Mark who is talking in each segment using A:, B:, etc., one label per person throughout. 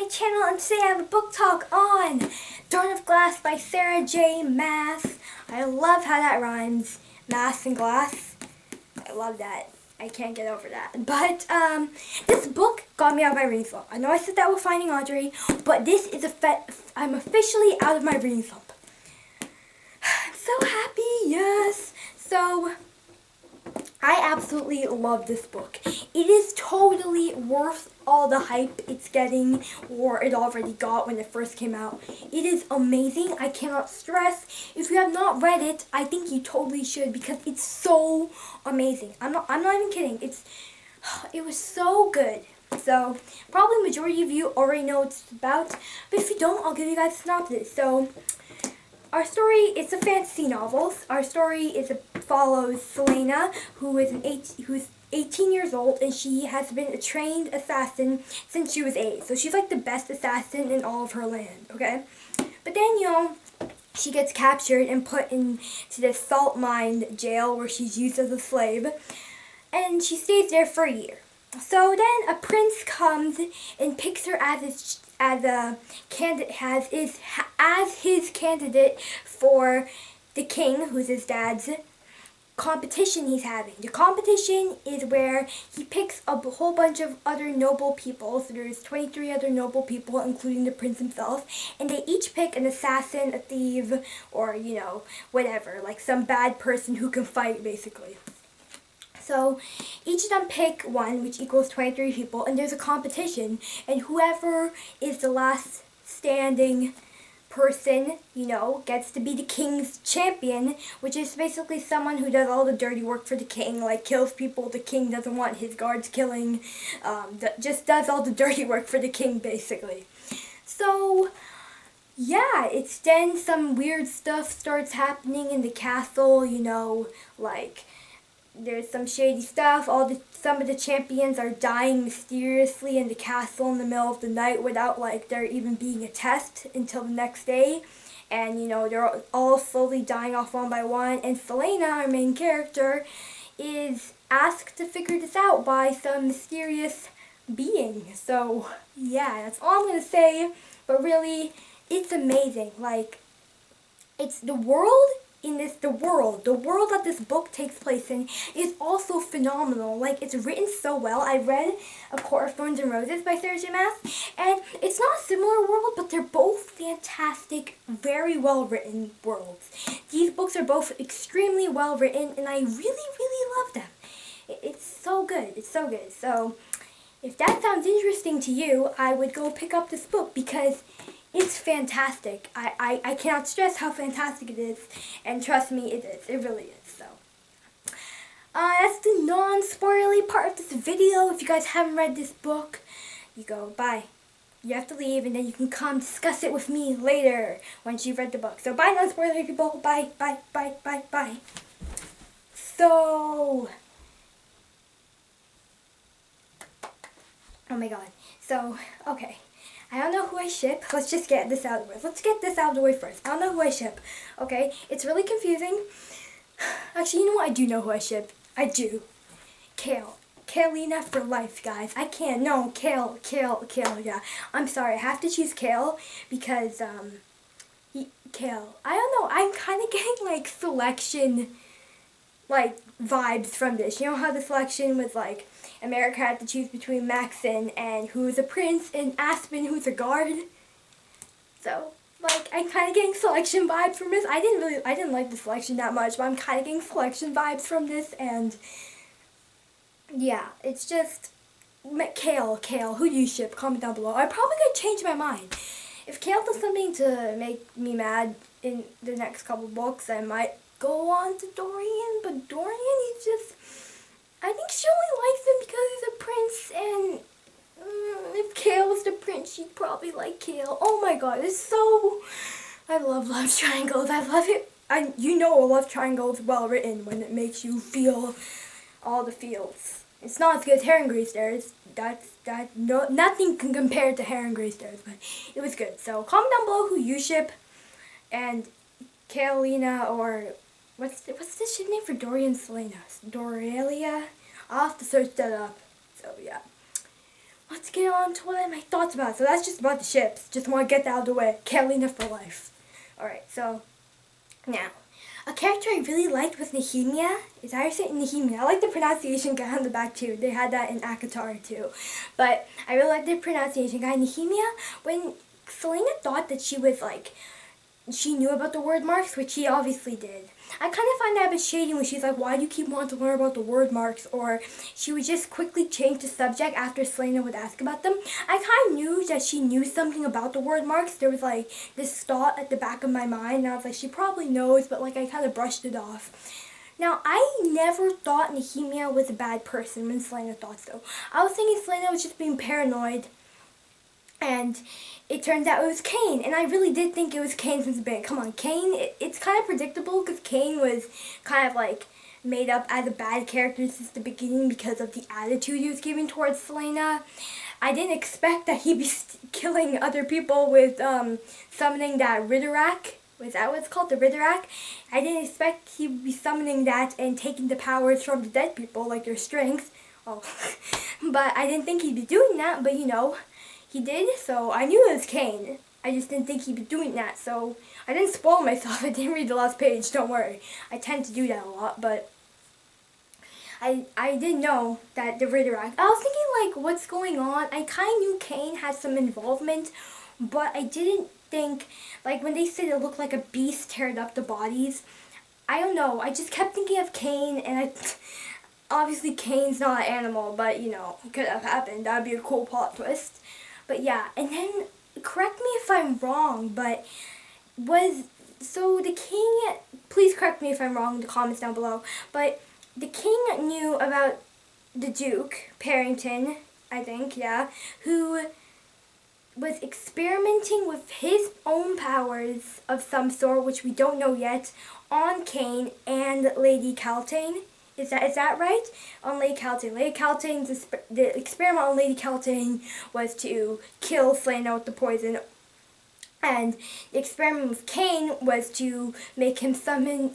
A: channel, and today I have a book talk on Throne of Glass by Sarah J. Maas. I love how that rhymes, Maas and glass. I love that. I can't get over that. But this book got me out of my reading slump. I know I said that with Finding Audrey, but this is I'm officially out of my reading slump. I'm so happy, yes. So I absolutely love this book. It is totally worth all the hype it's getting, or it already got when it first came out. It is amazing. I cannot stress. If you have not read it, I think you totally should, because it's so amazing. I'm not even kidding. It was so good. So probably majority of you already know what it's about, but if you don't, I'll give you guys a synopsis. So our story is a fantasy novel. Our story follows Selena, who's 18 years old, and she has been a trained assassin since she was 8. So she's like the best assassin in all of her land, okay? But then, she gets captured and put into this salt mine jail where she's used as a slave, and she stays there for a year. So then a prince comes and picks her as his candidate for the king, who's his dad's competition he's having. The competition is where he picks a whole bunch of other noble people. So there's 23 other noble people, including the prince himself, and they each pick an assassin, a thief, or whatever, like some bad person who can fight, basically. So each of them pick one, which equals 23 people, and there's a competition, and whoever is the last standing person, gets to be the king's champion, which is basically someone who does all the dirty work for the king, like kills people the king doesn't want his guards killing, just does all the dirty work for the king, basically. So yeah, it's then some weird stuff starts happening in the castle, like there's some shady stuff. Some of the champions are dying mysteriously in the castle in the middle of the night without there even being a test until the next day. And they're all slowly dying off one by one. And Selena, our main character, is asked to figure this out by some mysterious being. So yeah, that's all I'm gonna say. But really, it's amazing. It's the world that this book takes place in is also phenomenal. It's written so well. I read A Court of Thorns and Roses by Sarah J. Maas, and it's not a similar world, but they're both fantastic, very well written worlds. These books are both extremely well written, and I really, really love them. It's so good. It's so good. So if that sounds interesting to you, I would go pick up this book, because it's fantastic. I cannot stress how fantastic it is, and trust me, it is. It really is. So that's the non-spoilery part of this video. If you guys haven't read this book, you go, bye. You have to leave, and then you can come discuss it with me later once you've read the book. So bye, non-spoilery people. Bye, bye, bye, bye, bye. So, oh my god. So, okay. I don't know who I ship. Let's just get this out of the way. Let's get this out of the way first. I don't know who I ship. Okay? It's really confusing. Actually, you know what? I do know who I ship. I do. Kale. Kaleena for life, guys. I can't. No, Kale, yeah. I'm sorry. I have to choose Kale because, Kale. I don't know. I'm kind of getting, selection, vibes from this. You know how the selection was, America had to choose between Maxon, and who's a prince, and Aspen, who's a guard. So, I'm kind of getting selection vibes from this. I didn't like the selection that much, but I'm kind of getting selection vibes from this, and yeah, it's just, Kale, who do you ship? Comment down below. I'm probably going to change my mind. If Kale does something to make me mad in the next couple books, I might go on to Dorian, but Dorian, he's just, I think she only likes him because he's a prince, and if Kale was the prince, she'd probably like Kale. Oh my god, I love love triangles. I love it. A love triangle is well written when it makes you feel all the feels. It's not as good as Hair and Grey Stairs. Nothing can compare to Hair and Grey Stairs, but it was good. So comment down below who you ship, and Kaleena, or what's the ship name for Dorian Selena? Dorelia? I'll have to search that up. So yeah. let's get on to what are my thoughts about it. So that's just about the ships. Just want to get that out of the way. Carolina for life. Alright, so now, a character I really liked was Nehemia. Is that how you say it? Nehemia. I like the pronunciation guy on the back too. They had that in Akatar too. But I really like the pronunciation guy. Nehemia, when Selena thought that she was like, she knew about the word marks, which she obviously did. I kind of find that a bit shady when she's like, why do you keep wanting to learn about the word marks? Or she would just quickly change the subject after Selena would ask about them. I kind of knew that she knew something about the word marks. There was like this thought at the back of my mind, and I was like, she probably knows, but like I kind of brushed it off. Now, I never thought Nehemia was a bad person when Selena thought so. I was thinking Selena was just being paranoid, and it turns out it was Kane, and I really did think it was Kane since the beginning. Come on, Kane, it's kind of predictable because Kane was kind of like made up as a bad character since the beginning because of the attitude he was giving towards Selena. I didn't expect that he'd be killing other people with summoning that Ritterak. Was that what it's called? The Ritterak? I didn't expect he'd be summoning that and taking the powers from the dead people, like their strength. Oh. But I didn't think he'd be doing that, but you know, he did, so I knew it was Kane. I just didn't think he'd be doing that, so I didn't spoil myself. I didn't read the last page, don't worry. I tend to do that a lot, but I didn't know that the Ritterak. I was thinking, like, what's going on? I kind of knew Kane had some involvement, but I didn't think, like, when they said it looked like a beast tearing up the bodies, I don't know. I just kept thinking of Kane, and obviously Kane's not an animal, but, you know, it could have happened. That would be a cool plot twist. But yeah, and then, correct me if I'm wrong, but so the king, please correct me if I'm wrong in the comments down below, but the king knew about the Duke, Parrington, I think, yeah, who was experimenting with his own powers of some sort, which we don't know yet, on Kane and Lady Caltaine. Is that right? On Lady Caltaine. Lady Caltaine's the experiment on Lady Caltaine was to kill Selena with the poison, and the experiment with Kane was to make him summon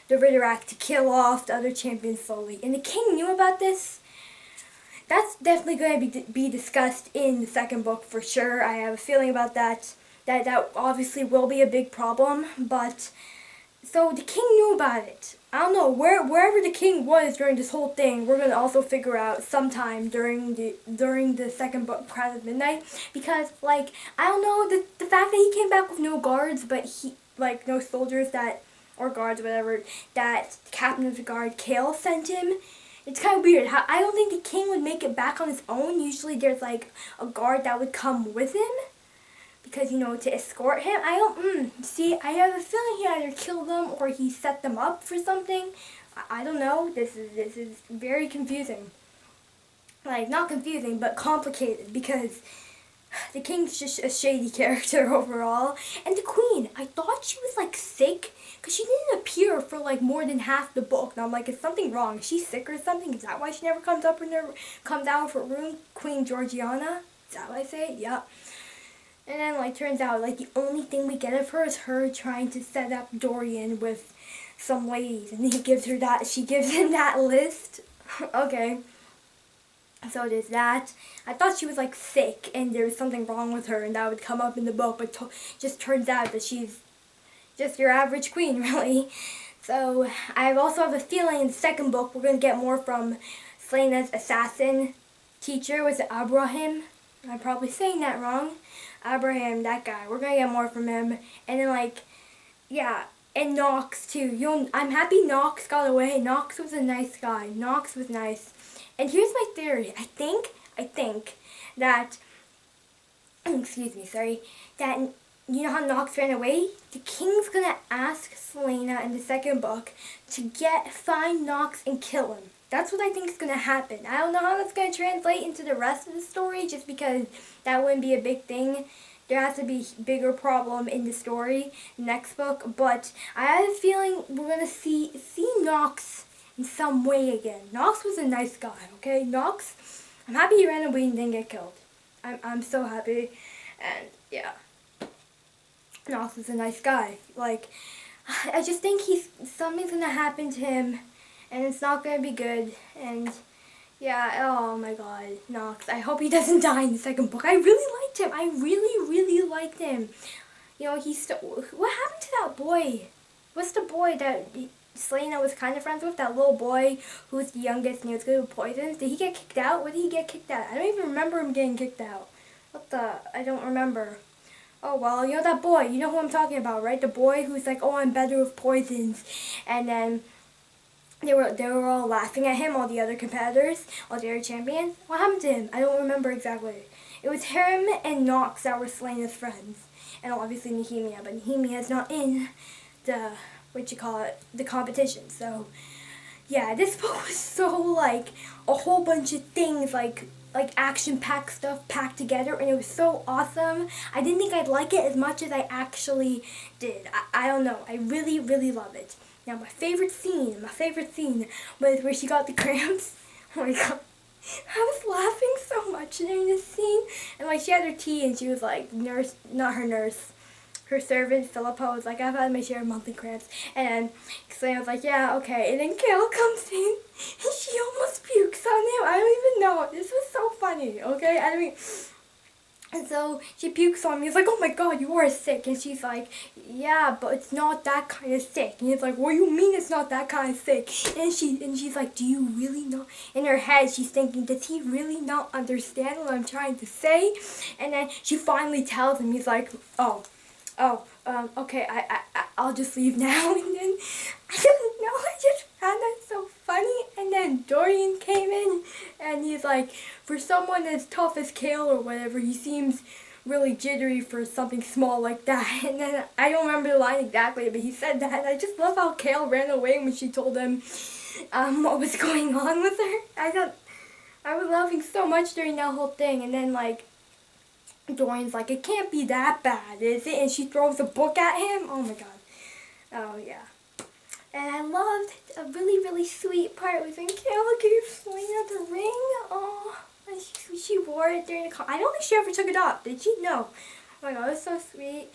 A: the Ritterak to kill off the other champions slowly. And the king knew about this. That's definitely going to be discussed in the second book for sure. I have a feeling about that. That obviously will be a big problem, but so the king knew about it. I don't know, wherever the king was during this whole thing, we're going to also figure out sometime during the second book, Crown of Midnight, because, like, I don't know, the fact that he came back with no guards, but like, no soldiers or guards, whatever, that the captain of the guard, Kale, sent him, it's kind of weird. I don't think the king would make it back on his own. Usually there's, like, a guard that would come with him, because, you know, to escort him. See, I have a feeling he either killed them or he set them up for something. I don't know. This is very confusing. Like, not confusing, but complicated, because the king's just a shady character overall. And the queen, I thought she was, like, sick, because she didn't appear for, like, more than half the book. Now I'm like, is something wrong? Is she sick or something? Is that why she never comes out of her room? Queen Georgiana? Is that what I say? Yeah. And then, like, turns out, like, the only thing we get of her is her trying to set up Dorian with some ladies. And she gives him that list. Okay. So there's that. I thought she was, like, sick and there was something wrong with her and that would come up in the book. But just turns out that she's just your average queen, really. So I also have a feeling in the second book we're going to get more from Selena's assassin teacher. Was it Abraham? I'm probably saying that wrong. Abraham, that guy. We're gonna get more from him. And then, like, yeah, and Nox too. I'm happy Nox got away. Nox was a nice guy. Nox was nice. And here's my theory. I think that, excuse me, sorry, that, you know how Nox ran away? The king's gonna ask Selena in the second book to find Nox and kill him. That's what I think is going to happen. I don't know how that's going to translate into the rest of the story, just because that wouldn't be a big thing. There has to be a bigger problem in the story, next book. But I have a feeling we're going to see Nox in some way again. Nox was a nice guy, okay? Nox, I'm happy he ran away and didn't get killed. I'm so happy. And, yeah. Nox was a nice guy. Like, I just think something's going to happen to him. And it's not going to be good, and Yeah, oh my god, Knox. I hope he doesn't die in the second book. I really liked him. I really, really liked him. You know, what happened to that boy? What's the boy that Selena was kind of friends with? That little boy who was the youngest and he was good with poisons? Did he get kicked out? What did he get kicked out? I don't even remember him getting kicked out. I don't remember. Oh, well, you know that boy. You know who I'm talking about, right? The boy who's like, oh, I'm better with poisons. And then they were all laughing at him, all the other competitors, all the other champions. What happened to him? I don't remember exactly. It was him and Nox that were Selena's friends. And obviously Nehemia, but Nehemia's not in the, the competition. So, yeah, this book was so, like, a whole bunch of things, like action-packed stuff packed together, and it was so awesome. I didn't think I'd like it as much as I actually did. I don't know. I really, really love it. Now, my favorite scene was where she got the cramps. Oh my god. I was laughing so much during this scene. And, like, she had her tea, and she was like, her servant, Philippa, was like, I've had my share of monthly cramps. And then Selena was like, yeah, okay. And then Kale comes in, and she almost pukes on him. I don't even know. This was so funny, okay? I mean, and so she pukes on me. He's like, oh my god, you are sick. And she's like, yeah, but it's not that kind of sick. And he's like, what do you mean it's not that kind of sick? And she's like, do you really not? In her head, she's thinking, does he really not understand what I'm trying to say? And then she finally tells him. He's like, okay, I'll just leave now. And then, I don't know, I just found that so funny. And then Dorian came in, and he's like, for someone as tough as Kale or whatever, he seems really jittery for something small like that. And then, I don't remember the line exactly, but he said that, and I just love how Kale ran away when she told him, what was going on with her. I was laughing so much during that whole thing, and then, like, Dorian's like, it can't be that bad, is it? And she throws a book at him. Oh my god. Oh yeah. And I loved a really, really sweet part was when Kale gave Selena the ring. Oh, and she wore it during the I don't think she ever took it off. Did she? No. Oh my god, it was so sweet.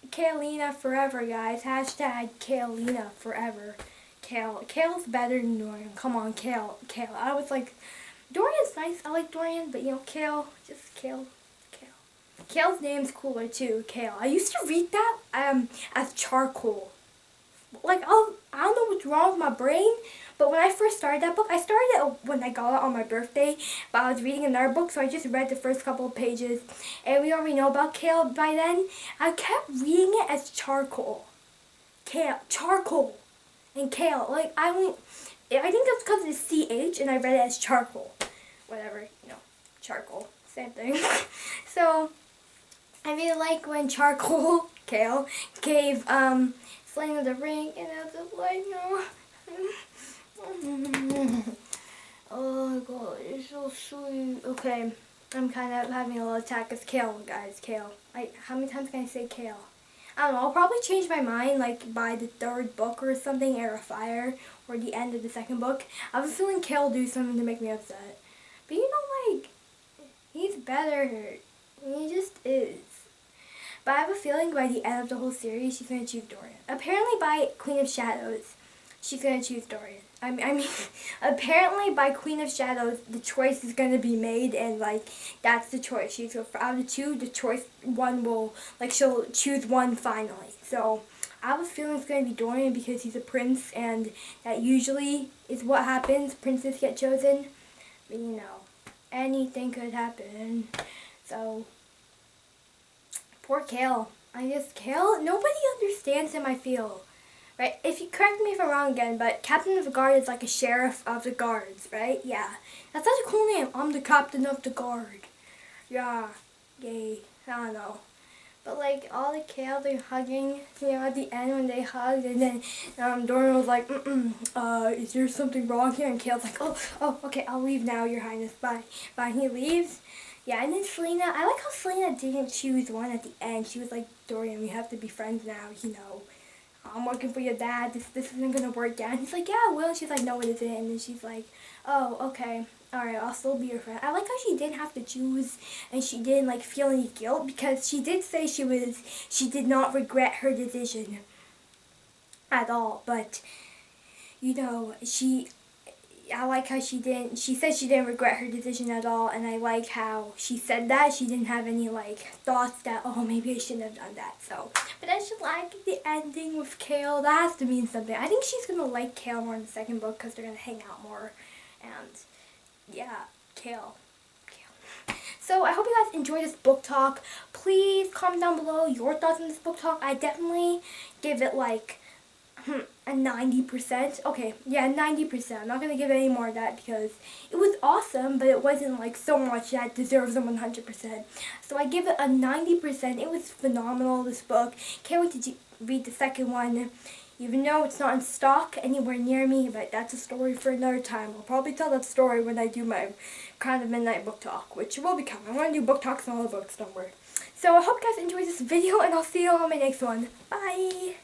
A: Kaleena forever, guys. Hashtag Kaleena forever. Kale's better than Dorian. Come on, Kale. I was like, Dorian's nice. I like Dorian, but you know, Kale. Kale's name's cooler too, Kale. I used to read that as charcoal. Like, I don't know what's wrong with my brain, but when I first started that book, I started it when I got it on my birthday, but I was reading another book, so I just read the first couple of pages, and we already know about Kale by then. I kept reading it as charcoal. Charcoal, and Kale. Like, I think that's because it's CH, and I read it as charcoal. Whatever, you know, charcoal, same thing. So, I really like when Charcoal, Kale, gave Selena the ring, and I was like, no. Oh god, it's so sweet. Okay, I'm kind of having a little attack of Kale, guys. Kale. How many times can I say Kale? I don't know, I'll probably change my mind, like, by the third book or something, Air of Fire, or the end of the second book. I have a feeling Kale do something to make me upset. But you know, like, he's better. He just is. But I have a feeling by the end of the whole series, she's going to choose Dorian. Apparently by Queen of Shadows, she's going to choose Dorian. I mean, apparently by Queen of Shadows, the choice is going to be made, and, like, that's the choice. Out of the two, the choice one will, like, she'll choose one finally. So, I have a feeling it's going to be Dorian because he's a prince, and that usually is what happens. Princes get chosen. But, you know, anything could happen. So, poor Kale. Kale, nobody understands him, I feel. Right? If you correct me if I'm wrong again, but Captain of the Guard is like a sheriff of the guards, right? Yeah. That's such a cool name. I'm the captain of the guard. Yeah. Yay. I don't know. But like all the Kale, they're hugging, you know, at the end when they hugged, and then Dorian was like, is there something wrong here? And Kale's like, oh, okay, I'll leave now, Your Highness. Bye. And he leaves. Yeah, and then Selena, I like how Selena didn't choose one at the end. She was like, Dorian, we have to be friends now, you know. I'm working for your dad. This isn't going to work out. And he's like, yeah, well. And she's like, no, it isn't. And then she's like, oh, okay. All right, I'll still be your friend. I like how she didn't have to choose and she didn't, like, feel any guilt because she did say she did not regret her decision at all. But, you know, I like how she said she didn't regret her decision at all, and I like how she said that. She didn't have any, like, thoughts that, oh, maybe I shouldn't have done that, so. But I just like the ending with Kale. That has to mean something. I think she's gonna like Kale more in the second book, because they're gonna hang out more, and, yeah, Kale. So I hope you guys enjoyed this book talk. Please comment down below your thoughts on this book talk. I definitely give it, like, a 90%. Okay, yeah, 90%. I'm not going to give it any more of that because it was awesome, but it wasn't like so much that deserves a 100%. So I give it a 90%. It was phenomenal, this book. Can't wait to read the second one, even though it's not in stock anywhere near me, but that's a story for another time. I'll probably tell that story when I do my Crown of Midnight book talk, which will be coming. I'm going to do book talks on all the books, don't worry. So I hope you guys enjoyed this video, and I'll see you on my next one. Bye!